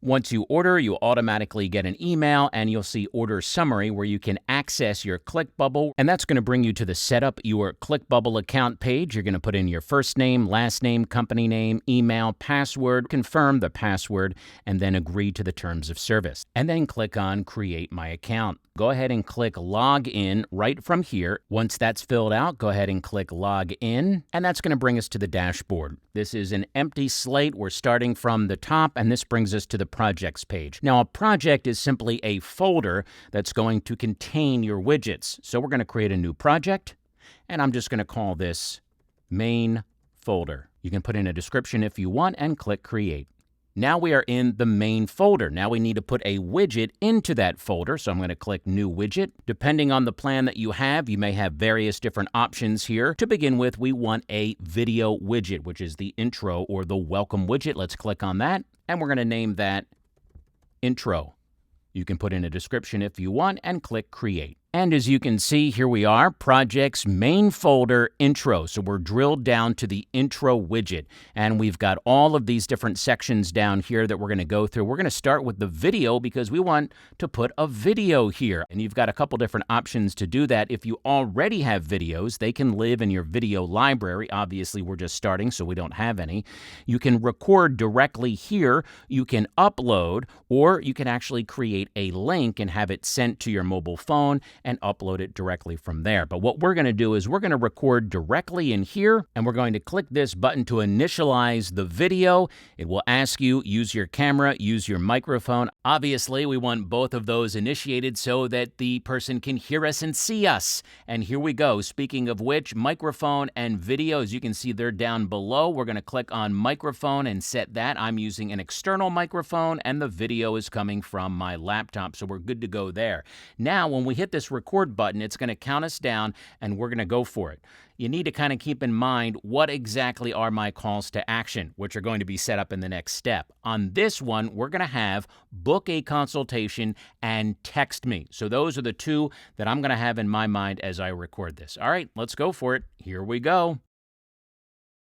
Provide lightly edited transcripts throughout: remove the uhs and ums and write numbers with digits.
Once you order, you'll automatically get an email and you'll see order summary where you can access your ClickBubble, and that's going to bring you to the setup your ClickBubble account page. You're going to put in your first name, last name, company name, email, password, confirm the password, and then agree to the terms of service. And then click on Create My Account. Go ahead and click Log In right from here. Once that's filled out, go ahead and click Log In, and that's going to bring us to the dashboard. This is an empty slate. We're starting from the top, and this brings us to the Projects page. Now, a project is simply a folder that's going to contain your widgets. So we're going to create a new project, and I'm just going to call this Main Folder. You can put in a description if you want and click Create. Now we are in the main folder. Now we need to put a widget into that folder. So I'm going to click New Widget. Depending on the plan that you have, you may have various different options here. To begin with, we want a video widget, which is the intro or the welcome widget. Let's click on that, and we're going to name that Intro. You can put in a description if you want and click Create. And as you can see, here we are, Projects Main Folder Intro. So we're drilled down to the intro widget. And we've got all of these different sections down here that we're going to go through. We're going to start with the video because we want to put a video here. And you've got a couple different options to do that. If you already have videos, they can live in your video library. Obviously, we're just starting, so we don't have any. You can record directly here. You can upload, or you can actually create a link and have it sent to your mobile phone and upload it directly from there. But what we're going to do is we're going to record directly in here, and we're going to click this button to initialize the video. It will ask you, use your camera, use your microphone. Obviously, we want both of those initiated so that the person can hear us and see us. And here we go. Speaking of which, microphone and video, as you can see, they're down below. We're going to click on microphone and set that. I'm using an external microphone, and the video is coming from my laptop, so we're good to go there. Now, when we hit this record button, it's going to count us down, and we're going to go for it. You need to kind of keep in mind what exactly are my calls to action, which are going to be set up in the next step. On this one, we're going to have book a consultation and text me. So those are the two that I'm going to have in my mind as I record this. All right, let's go for it. Here we go.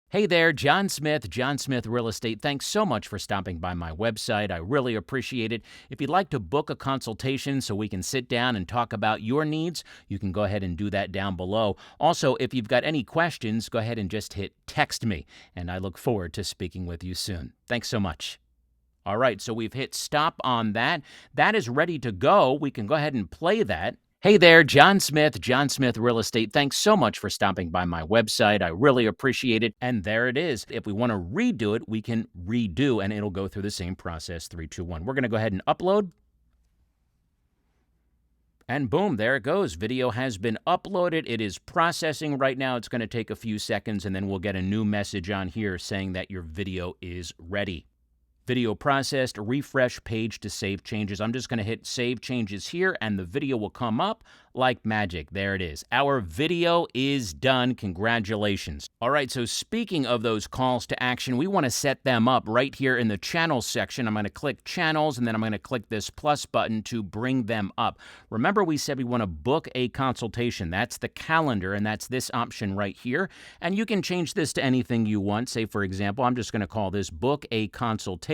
Hey there, John Smith Real Estate. Thanks so much for stopping by my website. I really appreciate it. If you'd like to book a consultation so we can sit down and talk about your needs, you can go ahead and do that down below. Also, if you've got any questions, go ahead and just hit text me, and I look forward to speaking with you soon. Thanks so much. All right, so we've hit stop on that. That is ready to go. We can go ahead and play that. Hey there, John Smith Real Estate. Thanks so much for stopping by my website. I really appreciate it. And there it is. If we want to redo it, we can redo, and it'll go through the same process, 3, 2, 1. We're going to go ahead and upload. And boom, there it goes. Video has been uploaded. It is processing right now. It's going to take a few seconds, and then we'll get a new message on here saying that your video is ready. Video processed, refresh page to save changes. I'm just going to hit save changes here, and the video will come up like magic. There it is. Our video is done. Congratulations. All right, so speaking of those calls to action, we want to set them up right here in the channels section. I'm going to click channels, and then I'm going to click this plus button to bring them up. Remember, we said we want to book a consultation. That's the calendar, and that's this option right here. And you can change this to anything you want. Say, for example, I'm just going to call this book a consultation.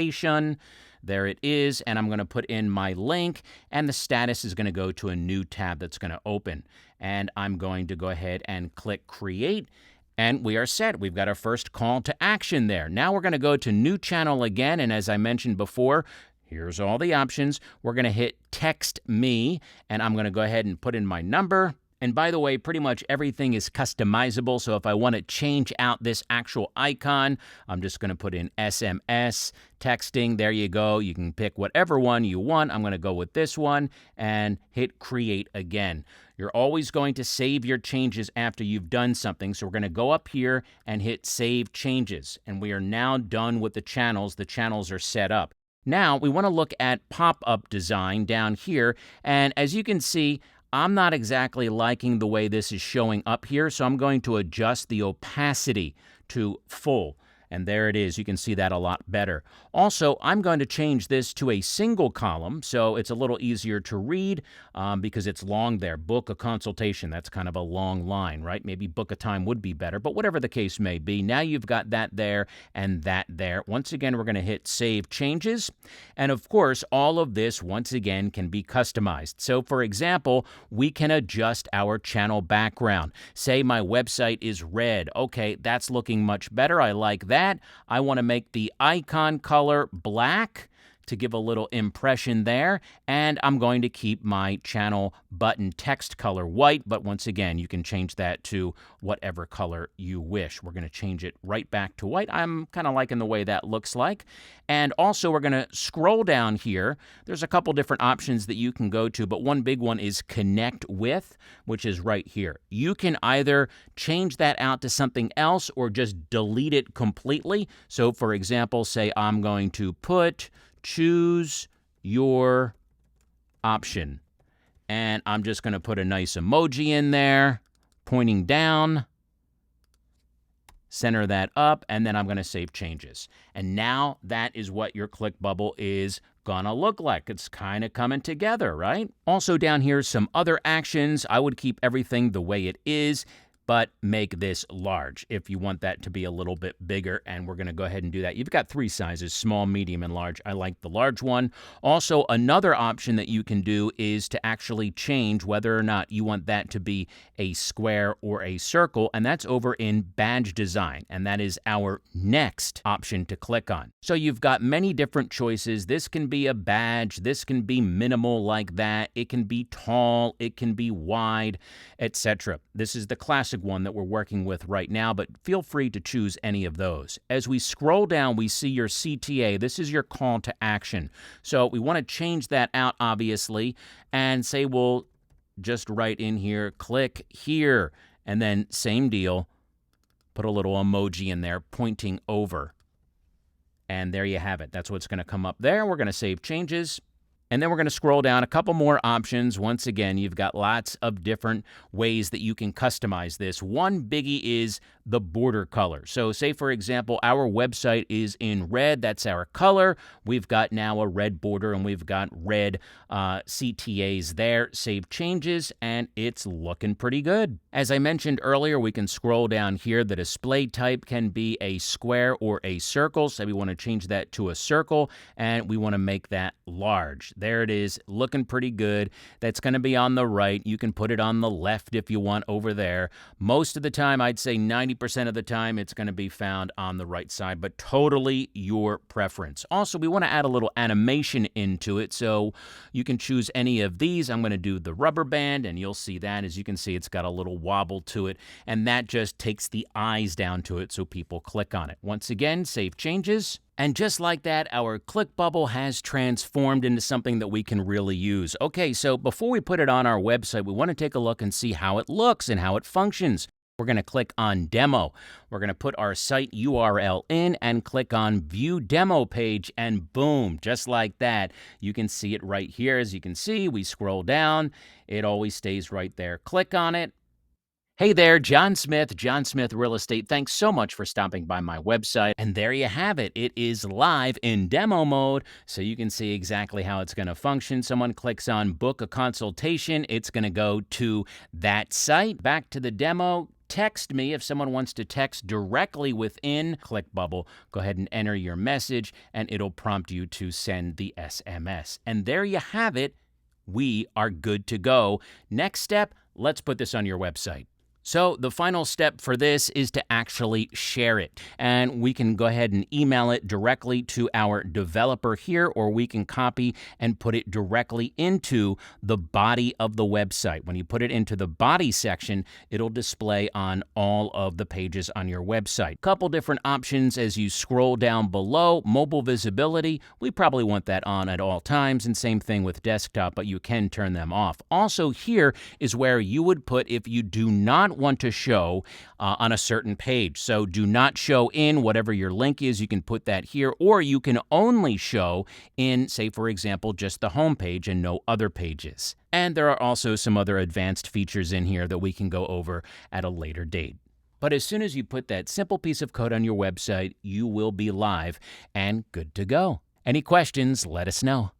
There it is, and I'm going to put in my link, and the status is going to go to a new tab that's going to open. And I'm going to go ahead and click Create, and we are set. We've got our first call to action there. Now we're going to go to New Channel again, and as I mentioned before, here's all the options. We're going to hit Text Me, and I'm going to go ahead and put in my number. And by the way, pretty much everything is customizable, so if I want to change out this actual icon, I'm just going to put in SMS, texting, there you go. You can pick whatever one you want. I'm going to go with this one and hit Create again. You're always going to save your changes after you've done something, so we're going to go up here and hit Save Changes, and we are now done with the channels. The channels are set up. Now, we want to look at pop-up design down here, and as you can see, I'm not exactly liking the way this is showing up here, so I'm going to adjust the opacity to full. And there it is. You can see that a lot better. Also, I'm going to change this to a single column, so it's a little easier to read because it's long there. Book a consultation. That's kind of a long line, right? Maybe book a time would be better, but whatever the case may be, now you've got that there and that there. Once again, we're going to hit Save Changes. And of course, all of this, once again, can be customized. So for example, we can adjust our channel background. Say my website is red. Okay, that's looking much better. I like that. I want to make the icon color black to give a little impression there, and I'm going to keep my channel button text color white, but once again, you can change that to whatever color you wish. We're going to change it right back to white. I'm kind of liking the way that looks like. And also, we're going to scroll down here. There's a couple different options that you can go to, but one big one is Connect With, which is right here. You can either change that out to something else or just delete it completely. So, for example, say I'm going to put choose your option. And I'm just going to put a nice emoji in there, pointing down, center that up, and then I'm going to save changes. And now that is what your ClickBubble is gonna look like. It's kind of coming together, right? Also down here, some other actions. I would keep everything the way it is, but make this large if you want that to be a little bit bigger, and we're going to go ahead and do that. You've got three sizes, small, medium, and large. I like the large one. Also, another option that you can do is to actually change whether or not you want that to be a square or a circle, and that's over in Badge Design, and that is our next option to click on. So you've got many different choices. This can be a badge. This can be minimal like that. It can be tall. It can be wide, etc. This is the classic one that we're working with right now, but feel free to choose any of those. As we scroll down, we see your CTA. This is your call to action. So we want to change that out, obviously, and say we'll just write in here, click here, and then same deal, put a little emoji in there pointing over. And there you have it. That's what's going to come up there. We're going to save changes. And then we're going to scroll down a couple more options. Once again, you've got lots of different ways that you can customize this. One biggie is the border color. So say, for example, our website is in red. That's our color. We've got now a red border, and we've got red CTAs there. Save changes, and it's looking pretty good. As I mentioned earlier, we can scroll down here. The display type can be a square or a circle. So we want to change that to a circle, and we want to make that large. There it is, looking pretty good. That's going to be on the right. You can put it on the left if you want over there. Most of the time, I'd say 90% of the time, it's going to be found on the right side, but totally your preference. Also, we want to add a little animation into it, so you can choose any of these. I'm going to do the rubber band, and you'll see that. As you can see, it's got a little wobble to it, and that just takes the eyes down to it so people click on it. Once again, save changes. And just like that, our ClickBubble has transformed into something that we can really use. Okay, so before we put it on our website, we want to take a look and see how it looks and how it functions. We're going to click on Demo. We're going to put our site URL in and click on View Demo Page, and boom, just like that, you can see it right here. As you can see, we scroll down. It always stays right there. Click on it. Hey there, John Smith Real Estate. Thanks so much for stopping by my website. And there you have it. It is live in demo mode, so you can see exactly how it's going to function. Someone clicks on Book a Consultation. It's going to go to that site. Back to the demo. Text me if someone wants to text directly within ClickBubble. Go ahead and enter your message, and it'll prompt you to send the SMS. And there you have it. We are good to go. Next step, let's put this on your website. So the final step for this is to actually share it. And we can go ahead and email it directly to our developer here, or we can copy and put it directly into the body of the website. When you put it into the body section, it'll display on all of the pages on your website. Couple different options as you scroll down below. Mobile visibility, we probably want that on at all times, and same thing with desktop, but you can turn them off. Also, here is where you would put if you do not want to show on a certain page. So do not show in whatever your link is. You can put that here, or you can only show in, say, for example, just the home page and no other pages. And there are also some other advanced features in here that we can go over at a later date. But as soon as you put that simple piece of code on your website, you will be live and good to go. Any questions, let us know.